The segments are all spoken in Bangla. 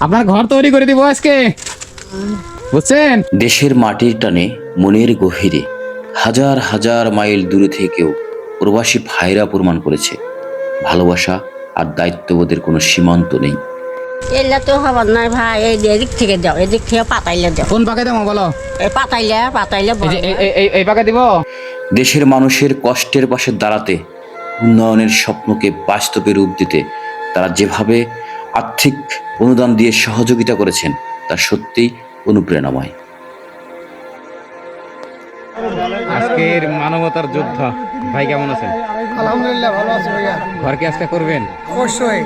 আপনার ঘর তৈরি করে দিব আজকে, বুঝছেন? দেশের মাটির টানে মনের গভীরে হাজার হাজার মাইল দূরে থেকেও প্রবাসী ভাইরা প্রমাণ করেছে ভালোবাসা আর দায়িত্ববোধের কোনো সীমান্ত নেই। এলে তো হবার নাই ভাই, এই এদিক থেকে দাও, এদিক থেকে পাতাইলে দাও। কোন পাকে দেবো বলো? এই পাতাইলে এই যে এই পাকে দিব। দেশের মানুষের কষ্টের পাশে দাঁড়াতে, উন্নয়নের স্বপ্নকে বাস্তবে রূপ দিতে তারা যেভাবে আর্থিক অনুদান দিয়ে সহযোগিতা করেছেন তা সত্যিই অনুপ্রেরণাময়। আজকের মানবতার যোদ্ধা ভাই কেমন আছেন? আলহামদুলিল্লাহ ভালো আছি ভাইয়া। ঘর কি আজকে করবেন? অবশ্যই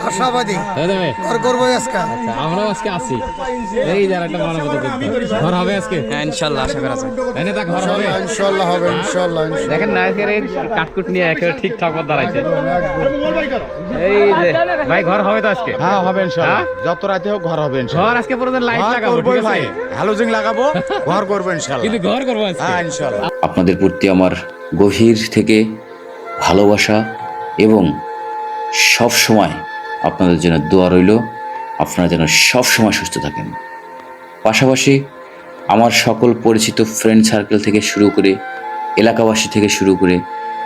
আশাবাদী হয়ে যাবে? আর করবো আজকে। আচ্ছা, আমরাও আজকে আছি। এই যার একটা মানবতার যোদ্ধা। ঘর হবে আজকে? হ্যাঁ ইনশাল্লাহ আশা করা যায়। তাই না? তা ঘর হবে? ইনশাআল্লাহ হবে, ইনশাআল্লাহ। দেখেন না আজকের এই কাটকুট নিয়ে একেবারে ঠিকঠাক মতো দাঁড়াইছে। এই যে ভাই ঘর হবে তো আজকে? হ্যাঁ হবে ইনশাআল্লাহ। হ্যাঁ? যত রাতে হোক ঘর হবে ইনশাআল্লাহ। ঘর আজকে পুরো লাইট ঘর লাগাবো, করবোই ঠিক আছে? ভাই, হ্যালোজিং লাগাবো, ঘর করবো ইনশাআল্লাহ। কিন্তু ঘর করবো আজকে। হ্যাঁ ইনশাআল্লাহ। আপনাদের প্রতি আমার গভীর থেকে ভালোবাসা এবং সব সময় আপনাদের জন্য দোয়া রইল, আপনারা যেন সব সময় সুস্থ থাকেন। পাশাপাশি আমার সকল পরিচিত ফ্রেন্ড সার্কেল থেকে শুরু করে এলাকাবাসী থেকে শুরু করে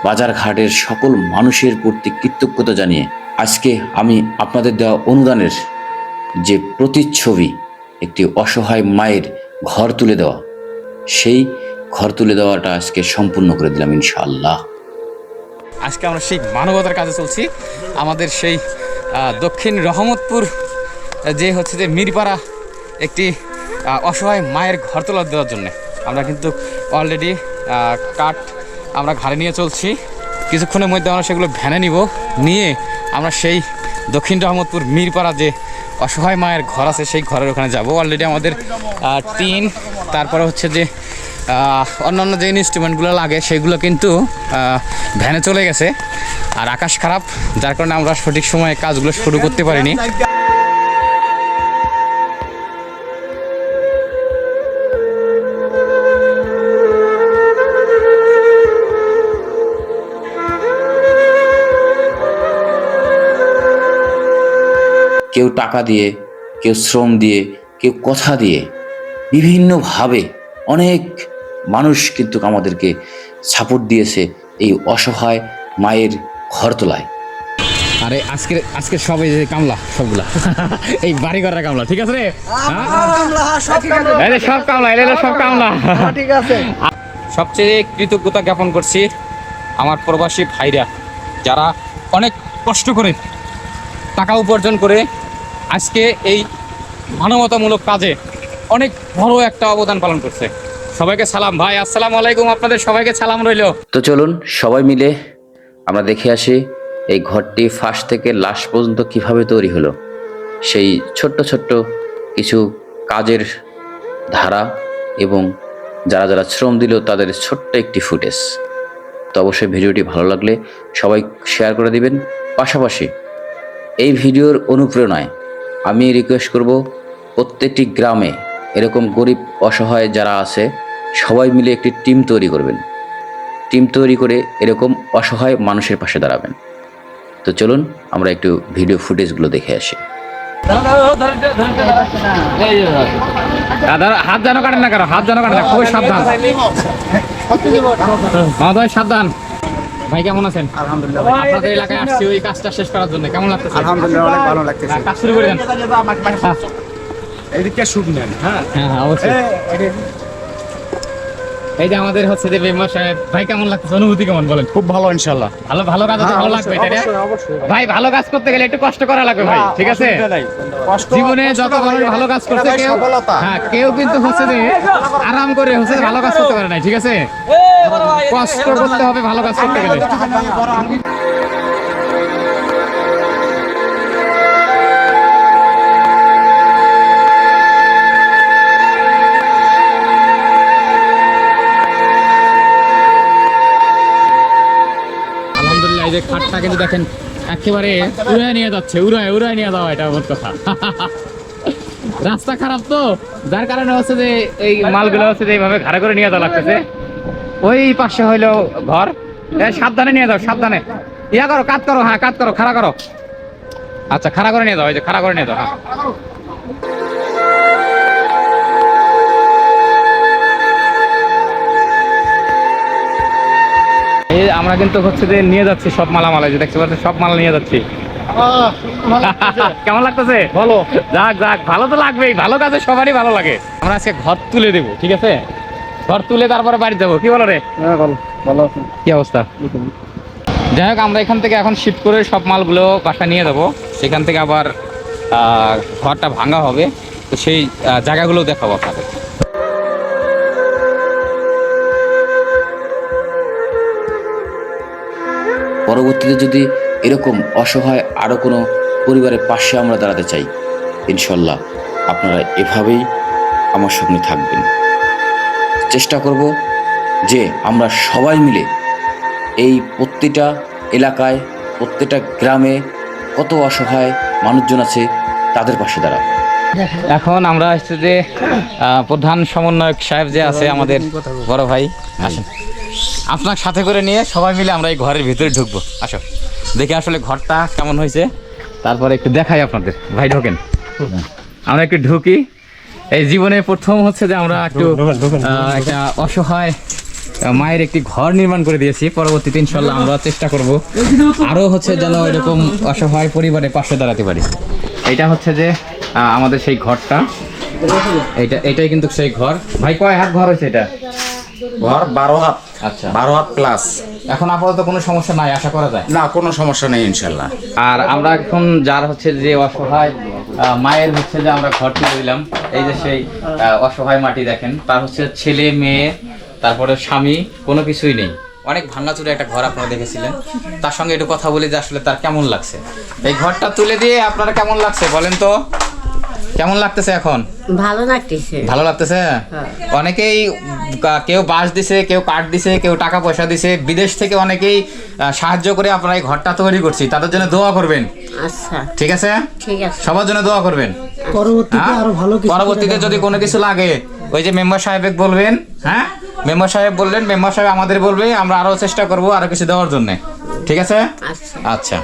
বাজার ঘাটের সকল মানুষের প্রতি কৃতজ্ঞতা জানিয়ে আজকে আমি আপনাদের দেওয়া অনুদানের যে প্রতিচ্ছবি, একটি অসহায় মায়ের ঘর তুলে দেওয়া, সেই ঘর তুলে দেওয়াটা আজকে সম্পূর্ণ করে দিলাম ইনশাআল্লাহ। আজকে আমরা সেই মানবতার কাজে চলছি। আমাদের সেই দক্ষিণ রহমতপুর যে হচ্ছে যে মিরপাড়া একটি অসহায় মায়ের ঘর তোলা দেওয়ার জন্য আমরা কিন্তু অলরেডি কাঠ আমরা ঘাড়ে নিয়ে চলছি। কিছুক্ষণের মধ্যে আমরা সেগুলো ভ্যানে নিয়ে আমরা সেই দক্ষিণ রহমতপুর মিরপাড়া যে অসহায় মায়ের ঘর আছে সেই ঘরের ওখানে যাব। অলরেডি আমাদের টিন, তারপরে হচ্ছে যে অন্যান্য যে ইনস্ট্রুমেন্টগুলো লাগে সেগুলো কিন্তু ভ্যানে চলে গেছে। আর আকাশ খারাপ, যার কারণে আমরা সঠিক সময়ে কাজগুলো শুরু করতে পারিনি। কেউ টাকা দিয়ে, কেউ শ্রম দিয়ে, কেউ কথা দিয়ে, বিভিন্নভাবে অনেক মানুষ কিন্তু আমাদেরকে সাপোর্ট দিয়েছে এই অসহায় মায়ের ঘর তোলায়। আরে আজকে সব এই যে কামলা সবগুলা এই বাড়ি ঘরের কামলা, ঠিক আছে রে? এই যে সব কামলা, এলে সব কামলা, ঠিক আছে। সবচেয়ে কৃতজ্ঞতা জ্ঞাপন করছি আমার প্রবাসী ভাইরা, যারা অনেক কষ্ট করে টাকা উপার্জন করে আজকে এই মানবতামূলক কাজে অনেক বড় একটা অবদান পালন করছে। সবাইকে সালাম ভাই, আসসালামু আলাইকুম। আপনাদের সবাইকে সালাম রইল। তো চলুন সবাই মিলে আমরা দেখে আসি এই ঘরটি ফার্স্ট থেকে লাস্ট পর্যন্ত কিভাবে তৈরি হলো, সেই ছোট্ট ছোট্ট কিছু কাজের ধারা এবং যারা যারা শ্রম দিল তাদের ছোট্ট একটি ফুটেজ। তো অবশ্যই ভিডিওটি ভালো লাগলে সবাই শেয়ার করে দিবেন। পাশাপাশি এই ভিডিওর অনুপ্রেরণায় আমি রিকোয়েস্ট করব, প্রত্যেকটি গ্রামে এরকম গরিব অসহায় যারা আছে সবাই মিলে একটি টিম তৈরি করবেন। টিম তৈরি করে এরকম অসহায় মানুষের পাশে দাঁড়াবেন। তো চলুন আমরা একটু ভিডিও ফুটেজগুলো দেখে আসি। হাত যেন কাটেন না, কারো হাত যেন কাটেন না, খুবই সাবধান, সাবধান। ভাই কেমন আছেন? আলহামদুলিল্লাহ। আপনাদের এলাকায় আসছি ওই কাজটা শেষ করার জন্য, কেমন লাগতেছে? আলহামদুলিল্লাহ অনেক ভালো লাগতেছে। কাজ শুরু করে দেন। এদিকে শুট নেন। হ্যাঁ হ্যাঁ অবশ্যই। এই যে আমাদের হচ্ছে যে মেম্বার সাহেব, ভাই কেমন লাগতেছে, অনুভূতি কেমন বলেন? খুব ভালো ইনশাআল্লাহ। ভালো কাজ হতে ভালো লাগবে, তাই না? ভাই ভালো কাজ করতে গেলে একটু কষ্ট করা লাগবে ভাই, ঠিক আছে? জীবনে যত মানুষ ভালো কাজ করছে কেউ কিন্তু হচ্ছে যে আরাম করে হচ্ছে ভালো কাজ করতে পারে না, ঠিক আছে? কষ্ট করতে হবে ভালো কাজ করতে গেলে। এই যে খাটটা কিন্তু দেখেন একেবারে উড়ায় নিয়ে যাচ্ছে, উড়ায় নিয়ে যাওয়া, এটা মোট কথা। রাস্তা খারাপ তো, যার কারণে হচ্ছে যে এই মালগুলো হচ্ছে যে এইভাবে ঘাড়ে করে নিয়ে যাওয়া লাগতেছে। ওই পাশে হইলো ঘর, সাবধানে নিয়ে যাও, সাবধানে কাজ করো, হ্যাঁ কাজ করো, খাড়া করো। আচ্ছা খাড়া করে নিয়ে যাও, এই যে খাড়া করে নিয়ে যাও। হ্যাঁ এই আমরা কিন্তু হচ্ছে যে নিয়ে যাচ্ছি সব মালামাল, এই যে দেখতে পাচ্ছেন সব মাল নিয়ে যাচ্ছি। কেমন লাগতেছে? ভালো। যাক যাক, ভালো তো লাগবেই, ভালো কাজে সবারই ভালো লাগে। আমরা আজকে ঘর তুলে দেবো, ঠিক আছে? ঘর তুলে তারপরে বাড়ি যাবো, কি বলো রে? হ্যাঁ ভালো ভালো আছে। কি অবস্থা? যাই হোক, আমরা এখান থেকে এখন শিফট করে সব মালগুলো বাসায় নিয়ে যাবো। সেখান থেকে আবার ঘরটা ভাঙা হবে, তো সেই জায়গাগুলো দেখাবো আপনাদের। পরবর্তীতে যদি এরকম অসহায় আরও কোনো পরিবারের পাশে আমরা দাঁড়াতে চাই, ইনশাল্লাহ আপনারা এভাবেই আমার সঙ্গে থাকবেন। চেষ্টা করব যে আমরা সবাই মিলে এই প্রতিটা এলাকায়, প্রত্যেকটা গ্রামে কত অসহায় মানুষজন আছে তাদের পাশে দাঁড়াবো। এখন আমরা হচ্ছে যে প্রধান সমন্বয়ক সাহেব যে আছে আমাদের বড় ভাই, আসেন আপনার সাথে করে নিয়ে সবাই মিলে আমরা এই ঘরের ভিতরে ঢুকবো। আসো দেখি আসলে ঘরটা কেমন হয়েছে, তারপরে একটু দেখাই আপনাদের। ভাই ঢোকেন, আমরা একটু ঢুকি। এই জীবনে প্রথম হচ্ছে যে আমরা একটু একটা অসহায় মায়ের একটি ঘর নির্মাণ করে দিয়েছি। পরবর্তীতে ইনশাল্লাহ আমরা চেষ্টা করব আরও হচ্ছে যেন এরকম অসহায় পরিবারের পাশে দাঁড়াতে পারি। এটা হচ্ছে যে আমাদের সেই ঘরটা, এটাই কিন্তু সেই ঘর। ভাই কয় হাত ঘর হয়েছে এটা? ঘর 12 হাত। আচ্ছা, 12 হাত প্লাস। এখন আপাতত কোনো সমস্যা নাই, আশা করা যায়। না, কোনো সমস্যা নেই ইনশাল্লাহ। আর আমরা এখন যার হচ্ছে যে অসহায় মায়ের হচ্ছে যে আমরা ঘর তুলে দিলাম। এই যে সেই অসহায় মাটি দেখেন, তার হচ্ছে ছেলে মেয়ে, তারপরে স্বামী, কোনো কিছুই নেই। অনেক ভাঙাচুরে একটা ঘর আপনারা দেখেছিলেন। তার সঙ্গে একটু কথা বলি যে আসলে তার কেমন লাগছে। এই ঘরটা তুলে দিয়ে আপনারা কেমন লাগছে বলেন তো? কেমন লাগতেছে এখন? ভালো লাগতেছে। ভালো লাগতেছে? অনেকেই কেউ বাঁশ দিছে, কেউ কাঠ দিছে, কেউ টাকা পয়সা দিছে, বিদেশ থেকে অনেকেই সাহায্য করে আপনারা এই ঘরটা তৈরি করছি। তাদের জন্য দোয়া করবেন, আচ্ছা ঠিক আছে? ঠিক আছে। সবার জন্য দোয়া করবেন। পরবর্তীতে যদি কোনো কিছু লাগে ওই যে মেম্বার সাহেবকে বলবেন। হ্যাঁ, মেম্বার সাহেব বললেন, মেম্বার সাহেব আমাদের বলবে, আমরা আরো চেষ্টা করবো আরো কিছু দেওয়ার জন্য, ঠিক আছে? আচ্ছা আচ্ছা।